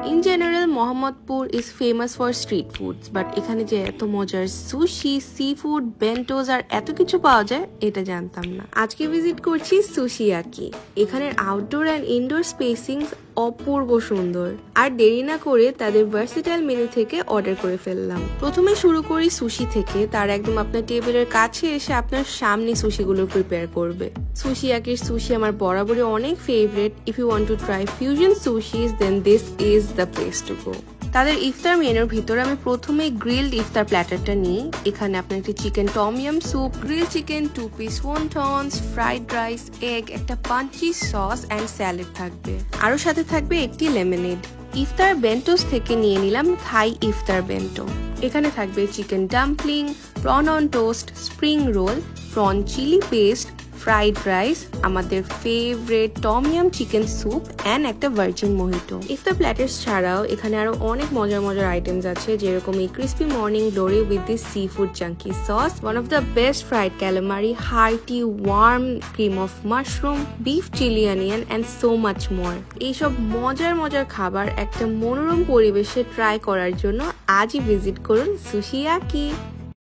In general, Mohammadpur is famous for street foods, but এখানে যে এত মজার সুশি, সি ফুড, বেন্টোস আর এত কিছু পাওয়া যায় এটা জানতাম না। আজকে ভিজিট করছি সুশিয়াকি। এখানের আউটডোর অ্যান্ড ইনডোর স্পেসিং অপূর্ব সুন্দর। আর দেরি না করে তাদের ভার্সেটাইল মেনু থেকে অর্ডার করে ফেললাম। প্রথমে শুরু করি সুশি থেকে। তার একদম আপনার টেবিলের কাছে এসে আপনার সামনে সুশিগুলো প্রিপেয়ার করবে। সুশিয়াকির সুশি আমার বরাবরই অনেক favourite. If you want to try fusion sushis then this is the place to go. তাদের ইফতার মেনুর ভিতরে আমি প্রথমে গ্রিলড ইফতার প্ল্যাটারটা নিই। এখানে আপনার একটি chicken tom yum soup, grill chicken, 2 piece wontons, fried rice, egg, একটা পাঞ্চি সস অ্যান্ড স্যালাড থাকবে। আরও সাথে থাকবে একটি লেমনেড। ইফতার বেন্টোস থেকে নিয়ে নিলাম থাই ইফতার বেন্টো। এখানে থাকবে chicken dumpling, prawn on toast, spring roll, prawn chilli paste, fried rice, আমাদের favourite tom yum chicken soup and একটা ভার্জিন মোহিটো। ইফতার প্ল্যাটার্স ছাড়াও এখানে আরো অনেক মজার আইটেমস আছে, যেরকম এই crispy morning glory with this seafood chunky sauce, one of the best fried calamari, hearty warm cream of mushroom, beef chilli onion and so much more. এইসব মজার খাবার একটা মনোরম পরিবেশে ট্রাই করার জন্য আজই ভিজিট করুন সুশিয়াকি।